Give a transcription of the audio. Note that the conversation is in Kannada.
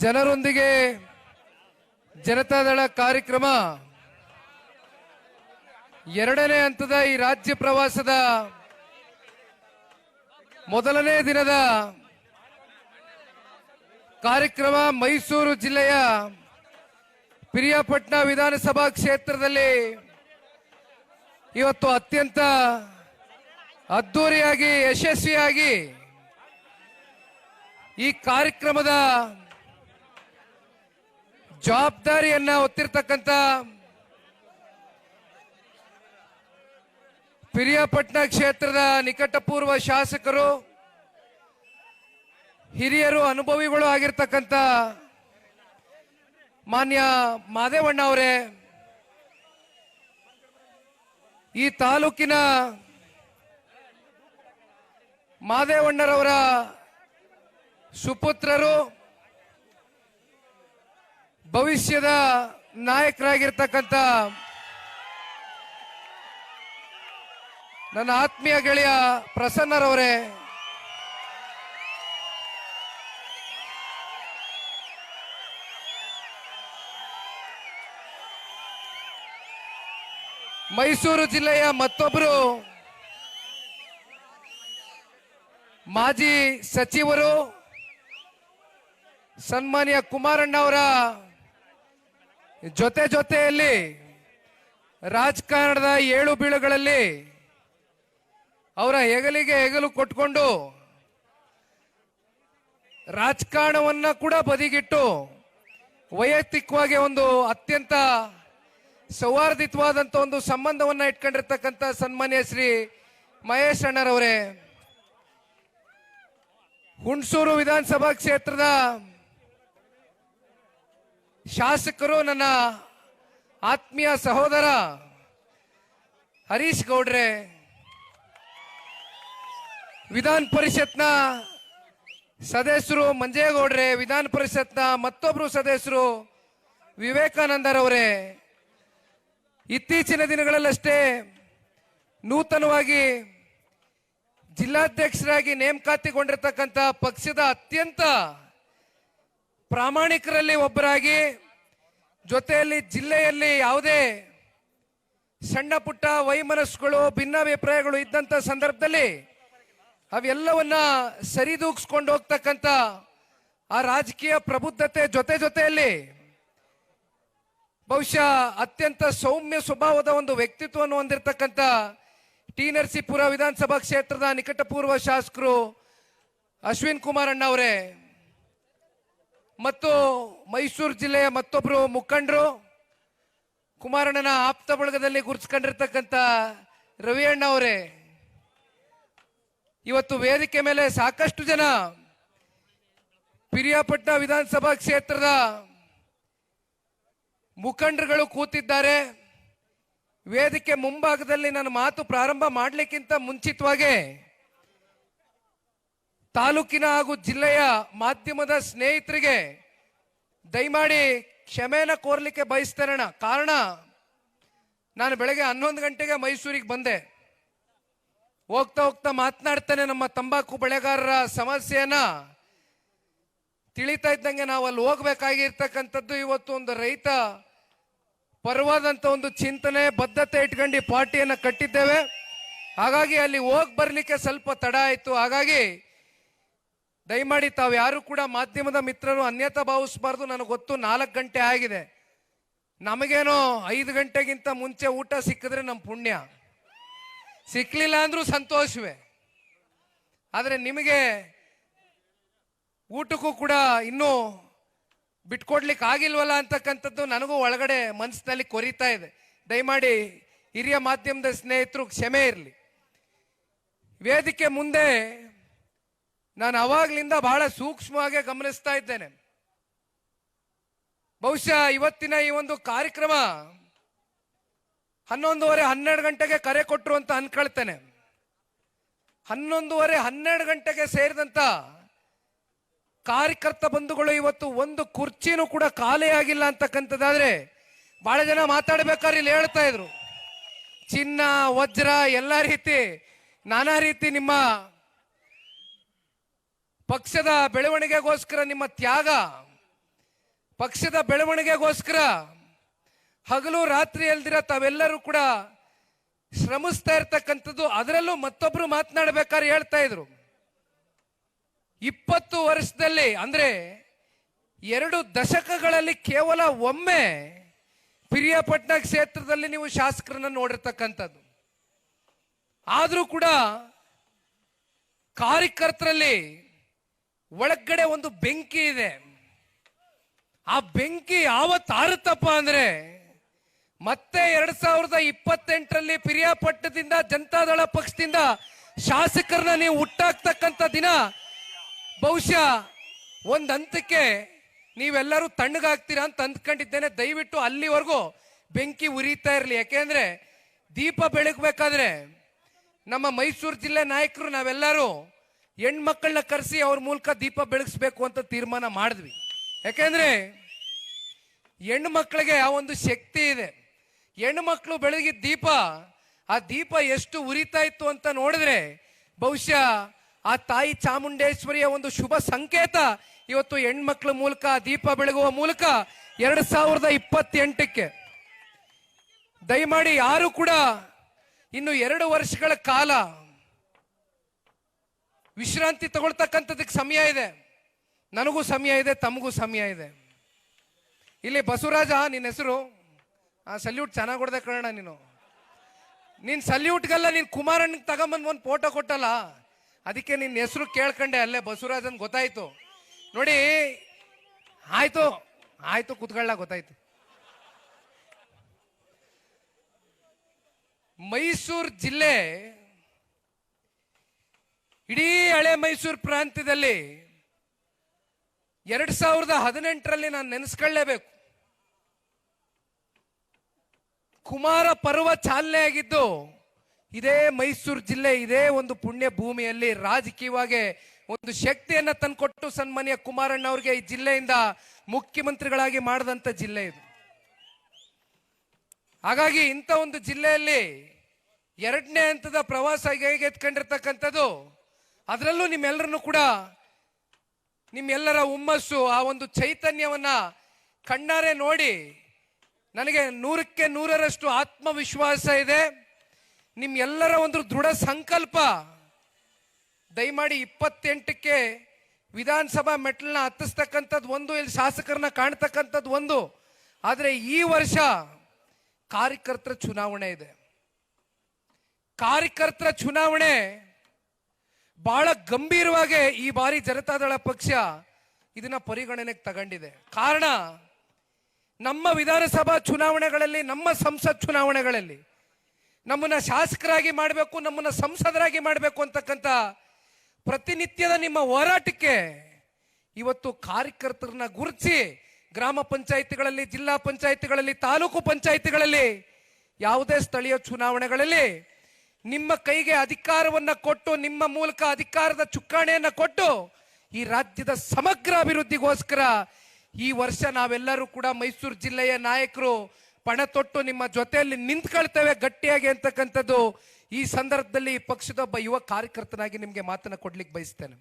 ಜನರೊಂದಿಗೆ ಜನತಾದಳ ಕಾರ್ಯಕ್ರಮ ಎರಡನೇ ಹಂತದ ಈ ರಾಜ್ಯ ಪ್ರವಾಸದ ಮೊದಲನೇ ದಿನದ ಕಾರ್ಯಕ್ರಮ ಮೈಸೂರು ಜಿಲ್ಲೆಯ ಪಿರಿಯಾಪಟ್ಟಣ ವಿಧಾನಸಭಾ ಕ್ಷೇತ್ರದಲ್ಲಿ ಇವತ್ತು ಅತ್ಯಂತ ಅದ್ದೂರಿಯಾಗಿ ಯಶಸ್ವಿಯಾಗಿ ಈ ಕಾರ್ಯಕ್ರಮದ ಜವಾಬ್ದಾರಿಯನ್ನ ಹೊತ್ತಿರ್ತಕ್ಕಂಥ ಪಿರಿಯಾಪಟ್ಟಣ ಕ್ಷೇತ್ರದ ನಿಕಟಪೂರ್ವ ಶಾಸಕರು, ಹಿರಿಯರು, ಅನುಭವಿಗಳು ಆಗಿರ್ತಕ್ಕಂಥ ಮಾನ್ಯ ಮಾದೇವಣ್ಣ ಅವರೇ, ಈ ತಾಲೂಕಿನ ಮಾದೇವಣ್ಣರವರ ಸುಪುತ್ರರು, ಭವಿಷ್ಯದ ನಾಯಕರಾಗಿರ್ತಕ್ಕಂಥ ನನ್ನ ಆತ್ಮೀಯ ಗೆಳೆಯ ಪ್ರಸನ್ನರವರೇ, ಮೈಸೂರು ಜಿಲ್ಲೆಯ ಮತ್ತೊಬ್ಬರು ಮಾಜಿ ಸಚಿವರು ಸನ್ಮಾನ್ಯ ಕುಮಾರಣ್ಣ ಅವರ ಜೊತೆಯಲ್ಲಿ ರಾಜಕಾರಣದ ಏಳು ಬೀಳುಗಳಲ್ಲಿ ಅವರ ಹೆಗಲಿಗೆ ಹೆಗಲು ಕೊಟ್ಕೊಂಡು ರಾಜಕಾರಣವನ್ನ ಕೂಡ ಬದಿಗಿಟ್ಟು ವೈಯಕ್ತಿಕವಾಗಿ ಒಂದು ಅತ್ಯಂತ ಸೌಹಾರ್ದಿತವಾದಂತ ಒಂದು ಸಂಬಂಧವನ್ನ ಇಟ್ಕೊಂಡಿರ್ತಕ್ಕಂಥ ಸನ್ಮಾನ್ಯ ಶ್ರೀ ಮಹೇಶ್ ಅಣ್ಣರವರೇ, ಹುಣಸೂರು ವಿಧಾನಸಭಾ ಕ್ಷೇತ್ರದ ಶಾಸಕರು, ನನ್ನ ಆತ್ಮೀಯ ಸಹೋದರ ಹರೀಶ್ ಗೌಡ್ರೆ, ವಿಧಾನ ಪರಿಷತ್ನ ಸದಸ್ಯರು ಮಂಜೇಗೌಡ್ರೆ, ವಿಧಾನ ಪರಿಷತ್ನ ಮತ್ತೊಬ್ರು ಸದಸ್ಯರು ವಿವೇಕಾನಂದರವರೇ, ಇತ್ತೀಚಿನ ದಿನಗಳಲ್ಲಷ್ಟೇ ನೂತನವಾಗಿ ಜಿಲ್ಲಾಧ್ಯಕ್ಷರಾಗಿ ನೇಮಕಾತಿಗೊಂಡಿರ್ತಕ್ಕಂಥ ಪಕ್ಷದ ಅತ್ಯಂತ ಪ್ರಾಮಾಣಿಕರಲ್ಲಿ ಒಬ್ಬರಾಗಿ, ಜೊತೆಯಲ್ಲಿ ಜಿಲ್ಲೆಯಲ್ಲಿ ಯಾವುದೇ ಸಣ್ಣ ಪುಟ್ಟ ವೈಮನಸ್ಸುಗಳು, ಭಿನ್ನಾಭಿಪ್ರಾಯಗಳು ಇದ್ದಂತ ಸಂದರ್ಭದಲ್ಲಿ ಅವೆಲ್ಲವನ್ನ ಸರಿದೂಗಿಸ್ಕೊಂಡು ಹೋಗ್ತಕ್ಕಂಥ ಆ ರಾಜಕೀಯ ಪ್ರಬುದ್ಧತೆ ಜೊತೆಯಲ್ಲಿ ಬಹುಶಃ ಅತ್ಯಂತ ಸೌಮ್ಯ ಸ್ವಭಾವದ ಒಂದು ವ್ಯಕ್ತಿತ್ವವನ್ನು ಹೊಂದಿರತಕ್ಕಂಥ ಟಿ ನರಸೀಪುರ ವಿಧಾನಸಭಾ ಕ್ಷೇತ್ರದ ನಿಕಟಪೂರ್ವ ಶಾಸಕರು ಅಶ್ವಿನ್ ಕುಮಾರ್ ಅಣ್ಣ ಅವರೇ, ಮತ್ತು ಮೈಸೂರು ಜಿಲ್ಲೆಯ ಮತ್ತೊಬ್ಬರು ಮುಖಂಡರು, ಕುಮಾರಣ್ಣನ ಆಪ್ತ ಬಳಗದಲ್ಲಿ ಗುರುತಿಸಿಕೊಂಡಿರ್ತಕ್ಕಂಥ ರವಿ ಅಣ್ಣ ಅವರೇ, ಇವತ್ತು ವೇದಿಕೆ ಮೇಲೆ ಸಾಕಷ್ಟು ಜನ ಪಿರಿಯಾಪಟ್ಟಣ ವಿಧಾನಸಭಾ ಕ್ಷೇತ್ರದ ಮುಖಂಡರುಗಳು ಕೂತಿದ್ದಾರೆ. ವೇದಿಕೆ ಮುಂಭಾಗದಲ್ಲಿ ನನ್ನ ಮಾತು ಪ್ರಾರಂಭ ಮಾಡಲಿಕ್ಕಿಂತ ಮುಂಚಿತವಾಗಿ ತಾಲೂಕಿನ ಹಾಗೂ ಜಿಲ್ಲೆಯ ಮಾಧ್ಯಮದ ಸ್ನೇಹಿತರಿಗೆ ದಯಮಾಡಿ ಕ್ಷಮೆನ ಕೋರ್ಲಿಕ್ಕೆ ಬಯಸ್ತೇನೆ. ಕಾರಣ, ನಾನು ಬೆಳಗ್ಗೆ 11 ಗಂಟೆಗೆ ಮೈಸೂರಿಗೆ ಬಂದೆ. ಹೋಗ್ತಾ ಮಾತನಾಡ್ತಾನೆ ನಮ್ಮ ತಂಬಾಕು ಬೆಳೆಗಾರರ ಸಮಸ್ಯೆಯನ್ನ ತಿಳಿತಾ ಇದ್ದಂಗೆ ನಾವು ಅಲ್ಲಿ ಹೋಗ್ಬೇಕಾಗಿರ್ತಕ್ಕಂಥದ್ದು ಇವತ್ತು ಒಂದು ರೈತ ಪರವಾದಂತ ಒಂದು ಚಿಂತನೆ, ಬದ್ಧತೆ ಇಟ್ಕೊಂಡು ಪಾರ್ಟಿಯನ್ನ ಕಟ್ಟಿದ್ದೇವೆ. ಹಾಗಾಗಿ ಅಲ್ಲಿ ಬರ್ಲಿಕ್ಕೆ ಸ್ವಲ್ಪ ತಡ ಆಯ್ತು. ಹಾಗಾಗಿ ದಯಮಾಡಿ ತಾವು ಯಾರು ಕೂಡ ಮಾಧ್ಯಮದ ಮಿತ್ರರು ಅನ್ಯತಾ ಭಾವಿಸಬಾರ್ದು. ನನಗೆ ಗೊತ್ತು 4 ಗಂಟೆ ಆಗಿದೆ. ನಮಗೇನೋ 5 ಗಂಟೆಗಿಂತ ಮುಂಚೆ ಊಟ ಸಿಕ್ಕಿದ್ರೆ ನಮ್ಮ ಪುಣ್ಯ, ಸಿಕ್ಲಿಲ್ಲ ಅಂದ್ರೂ ಸಂತೋಷವೇ. ಆದ್ರೆ ನಿಮಗೆ ಊಟಕ್ಕೂ ಕೂಡ ಇನ್ನೂ ಬಿಟ್ಕೊಡ್ಲಿಕ್ಕೆ ಆಗಿಲ್ವಲ್ಲ ಅಂತಕ್ಕಂಥದ್ದು ನನಗೂ ಒಳಗಡೆ ಮನಸ್ಸಿನಲ್ಲಿ ಕೊರಿತಾ ಇದೆ. ದಯಮಾಡಿ ಹಿರಿಯ ಮಾಧ್ಯಮದ ಸ್ನೇಹಿತರು ಕ್ಷಮೆ ಇರಲಿ. ವೇದಿಕೆ ಮುಂದೆ ನಾನು ಅವಾಗ್ಲಿಂದ ಬಹಳ ಸೂಕ್ಷ್ಮವಾಗಿ ಗಮನಿಸ್ತಾ ಇದ್ದೇನೆ. ಬಹುಶಃ ಇವತ್ತಿನ ಈ ಒಂದು ಕಾರ್ಯಕ್ರಮ 11:30 12 ಗಂಟೆಗೆ ಕರೆ ಕೊಟ್ಟರು ಅಂತ ಅನ್ಕೊಳ್ತೇನೆ. 11:30 12 ಗಂಟೆಗೆ ಸೇರಿದಂತ ಕಾರ್ಯಕರ್ತ ಬಂಧುಗಳು ಇವತ್ತು ಒಂದು ಕುರ್ಚಿನೂ ಕೂಡ ಖಾಲಿಯಾಗಿಲ್ಲ ಅಂತಕ್ಕಂಥದ್ದಾದ್ರೆ ಬಹಳ ಜನ ಮಾತಾಡ್ಬೇಕಾದ್ರೆ ಇಲ್ಲಿ ಹೇಳ್ತಾ ಇದ್ರು, ಚಿನ್ನ ವಜ್ರ ಎಲ್ಲ ರೀತಿ ನಾನಾ ರೀತಿ ನಿಮ್ಮ ಪಕ್ಷದ ಬೆಳವಣಿಗೆಗೋಸ್ಕರ ನಿಮ್ಮ ತ್ಯಾಗ ಪಕ್ಷದ ಬೆಳವಣಿಗೆಗೋಸ್ಕರ ಹಗಲು ರಾತ್ರಿ ಅಲ್ದಿರ ತಾವೆಲ್ಲರೂ ಕೂಡ ಶ್ರಮಿಸ್ತಾ ಇರ್ತಕ್ಕಂಥದ್ದು. ಅದರಲ್ಲೂ ಮತ್ತೊಬ್ರು ಮಾತನಾಡಬೇಕಾದ್ರೆ ಹೇಳ್ತಾ ಇದ್ರು, 20 ವರ್ಷದಲ್ಲಿ ಅಂದ್ರೆ 2 ದಶಕಗಳಲ್ಲಿ ಕೇವಲ ಒಮ್ಮೆ ಪಿರಿಯಾಪಟ್ಟಣ ಕ್ಷೇತ್ರದಲ್ಲಿ ನೀವು ಶಾಸಕರನ್ನ ನೋಡಿರ್ತಕ್ಕಂಥದ್ದು. ಆದ್ರೂ ಕೂಡ ಕಾರ್ಯಕರ್ತರಲ್ಲಿ ಒಳಗಡೆ ಒಂದು ಬೆಂಕಿ ಇದೆ. ಆ ಬೆಂಕಿ ಯಾವತ್ತು ಆರುತ್ತಪ್ಪ ಅಂದ್ರೆ ಮತ್ತೆ 2028ರಲ್ಲಿ ಪಿರಿಯಾಪಟ್ಟಣದಿಂದ ಜನತಾದಳ ಪಕ್ಷದಿಂದ ಶಾಸಕರನ್ನ ನೀವು ಹುಟ್ಟಾಕ್ತಕ್ಕಂಥ ದಿನ ಬಹುಶಃ ಒಂದ್ ಹಂತಕ್ಕೆ ನೀವೆಲ್ಲರೂ ತಣ್ಣಗಾಗ್ತೀರಾ ಅಂತ ಅಂದ್ಕೊಂಡಿದ್ದೇನೆ. ದಯವಿಟ್ಟು ಅಲ್ಲಿವರೆಗೂ ಬೆಂಕಿ ಉರಿತಾ ಇರಲಿ. ಯಾಕೆಂದ್ರೆ ದೀಪ ಬೆಳಗ್ಬೇಕಾದ್ರೆ ನಮ್ಮ ಮೈಸೂರು ಜಿಲ್ಲೆ ನಾಯಕರು ನಾವೆಲ್ಲರೂ ಹೆಣ್ಮಕ್ಳನ್ನ ಕರೆಸಿ ಅವ್ರ ಮೂಲಕ ದೀಪ ಬೆಳಗಿಸ್ಬೇಕು ಅಂತ ತೀರ್ಮಾನ ಮಾಡಿದ್ವಿ. ಯಾಕೆಂದ್ರೆ ಹೆಣ್ಣು ಮಕ್ಕಳಿಗೆ ಆ ಒಂದು ಶಕ್ತಿ ಇದೆ. ಹೆಣ್ಣು ಮಕ್ಕಳು ಬೆಳಗಿದ ದೀಪ, ಆ ದೀಪ ಎಷ್ಟು ಉರಿತಾ ಇತ್ತು ಅಂತ ನೋಡಿದ್ರೆ ಬಹುಶಃ ಆ ತಾಯಿ ಚಾಮುಂಡೇಶ್ವರಿಯ ಒಂದು ಶುಭ ಸಂಕೇತ ಇವತ್ತು ಹೆಣ್ಮಕ್ಳ ಮೂಲಕ ದೀಪ ಬೆಳಗುವ ಮೂಲಕ 2028ಕ್ಕೆ ದಯಮಾಡಿ ಯಾರು ಕೂಡ ಇನ್ನು 2 ವರ್ಷಗಳ ಕಾಲ ವಿಶ್ರಾಂತಿ ತಗೊಳ್ತಕ್ಕಂಥದಕ್ಕೆ ಸಮಯ ಇದೆ. ನನಗೂ ಸಮಯ ಇದೆ, ತಮಗೂ ಸಮಯ ಇದೆ. ಇಲ್ಲಿ ಬಸವರಾಜ ನಿನ್ನ ಹೆಸರು, ಆ ಸಲ್ಯೂಟ್ ಚೆನ್ನಾಗಿ ಹೊಡೆದ ಕಣ. ನೀನ್ ಸಲ್ಯೂಟ್ಗೆಲ್ಲ ನೀನ್ ಕುಮಾರಣ್ಣಿಗೆ ತಗೊಂಬಂದ್ ಒಂದು ಫೋಟೋ ಕೊಟ್ಟಲ್ಲ, ಅದಕ್ಕೆ ನಿನ್ನ ಹೆಸರು ಕೇಳ್ಕೊಂಡೆ ಅಲ್ಲೇ ಬಸವರಾಜ್ ಅಂತ ಗೊತ್ತಾಯ್ತು. ನೋಡಿ, ಆಯ್ತು ಆಯ್ತು ಕುತ್ಕೊಳ್ಳ, ಗೊತ್ತಾಯ್ತು. ಮೈಸೂರು ಜಿಲ್ಲೆ ಇಡೀ ಹಳೆ ಮೈಸೂರು ಪ್ರಾಂತ್ಯದಲ್ಲಿ 2018ರಲ್ಲಿ ನಾನು ನೆನೆಸ್ಕೊಳ್ಳೇಬೇಕು. ಕುಮಾರ ಪರ್ವ ಚಾಲನೆ ಆಗಿದ್ದು ಇದೇ ಮೈಸೂರು ಜಿಲ್ಲೆ, ಇದೇ ಒಂದು ಪುಣ್ಯ ಭೂಮಿಯಲ್ಲಿ ರಾಜಕೀಯವಾಗಿ ಒಂದು ಶಕ್ತಿಯನ್ನ ತಂದುಕೊಟ್ಟು ಸನ್ಮಾನ್ಯ ಕುಮಾರಣ್ಣ ಅವರಿಗೆ ಈ ಜಿಲ್ಲೆಯಿಂದ ಮುಖ್ಯಮಂತ್ರಿಗಳಾಗಿ ಮಾಡಿದಂತ ಜಿಲ್ಲೆ ಇದು. ಹಾಗಾಗಿ ಇಂಥ ಒಂದು ಜಿಲ್ಲೆಯಲ್ಲಿ 2ನೇ ಹಂತದ ಪ್ರವಾಸ ಎತ್ಕೊಂಡಿರ್ತಕ್ಕಂಥದ್ದು, ಅದರಲ್ಲೂ ನಿಮ್ಮೆಲ್ಲರನ್ನು ಕೂಡ ನಿಮ್ಮೆಲ್ಲರ ಹುಮ್ಮಸ್ಸು, ಆ ಒಂದು ಚೈತನ್ಯವನ್ನ ಕಣ್ಣಾರೆ ನೋಡಿ ನನಗೆ 100ಕ್ಕೆ 100ರಷ್ಟು ಆತ್ಮವಿಶ್ವಾಸ ಇದೆ. ನಿಮ್ಮೆಲ್ಲರ ಒಂದು ದೃಢ ಸಂಕಲ್ಪ ದಯಮಾಡಿ 28ಕ್ಕೆ ವಿಧಾನಸಭಾ ಮೆಟ್ಲನ್ನ ಹತ್ತಿಸ್ತಕ್ಕಂಥದ್ದು ಒಂದು, ಇಲ್ಲಿ ಶಾಸಕರನ್ನ ಕಾಣ್ತಕ್ಕಂಥದ್ದು ಒಂದು. ಆದ್ರೆ ಈ ವರ್ಷ ಕಾರ್ಯಕರ್ತರ ಚುನಾವಣೆ ಇದೆ. ಕಾರ್ಯಕರ್ತರ ಚುನಾವಣೆ ಬಹಳ ಗಂಭೀರವಾಗಿ ಈ ಬಾರಿ ಜನತಾದಳ ಪಕ್ಷ ಇದನ್ನ ಪರಿಗಣನೆಗೆ ತಗೊಂಡಿದೆ. ಕಾರಣ, ನಮ್ಮ ವಿಧಾನಸಭಾ ಚುನಾವಣೆಗಳಲ್ಲಿ, ನಮ್ಮ ಸಂಸತ್ ಚುನಾವಣೆಗಳಲ್ಲಿ ನಮ್ಮನ್ನ ಶಾಸಕರಾಗಿ ಮಾಡಬೇಕು, ನಮ್ಮನ್ನ ಸಂಸದರಾಗಿ ಮಾಡಬೇಕು ಅಂತಕ್ಕಂಥ ಪ್ರತಿನಿತ್ಯದ ನಿಮ್ಮ ಹೋರಾಟಕ್ಕೆ ಇವತ್ತು ಕಾರ್ಯಕರ್ತರನ್ನ ಗುರುತಿಸಿ ಗ್ರಾಮ ಪಂಚಾಯಿತಿಗಳಲ್ಲಿ, ಜಿಲ್ಲಾ ಪಂಚಾಯಿತಿಗಳಲ್ಲಿ, ತಾಲೂಕು ಪಂಚಾಯಿತಿಗಳಲ್ಲಿ, ಯಾವುದೇ ಸ್ಥಳೀಯ ಚುನಾವಣೆಗಳಲ್ಲಿ ನಿಮ್ಮ ಕೈಗೆ ಅಧಿಕಾರವನ್ನ ಕೊಟ್ಟು, ನಿಮ್ಮ ಮೂಲಕ ಅಧಿಕಾರದ ಚುಕ್ಕಾಣಿಯನ್ನ ಕೊಟ್ಟು ಈ ರಾಜ್ಯದ ಸಮಗ್ರ ಅಭಿವೃದ್ಧಿಗೋಸ್ಕರ ಈ ವರ್ಷ ನಾವೆಲ್ಲರೂ ಕೂಡ ಮೈಸೂರು ಜಿಲ್ಲೆಯ ನಾಯಕರು ಪಣ ತೊಟ್ಟು ನಿಮ್ಮ ಜೊತೆಯಲ್ಲಿ ನಿಂತ್ಕೊಳ್ತೇವೆ ಗಟ್ಟಿಯಾಗಿ ಅಂತಕ್ಕಂಥದ್ದು ಈ ಸಂದರ್ಭದಲ್ಲಿ ಪಕ್ಷದ ಒಬ್ಬ ಯುವ ಕಾರ್ಯಕರ್ತನಾಗಿ ನಿಮಗೆ ಮಾತನ್ನ ಕೊಡ್ಲಿಕ್ಕೆ ಬಯಸ್ತೇನೆ.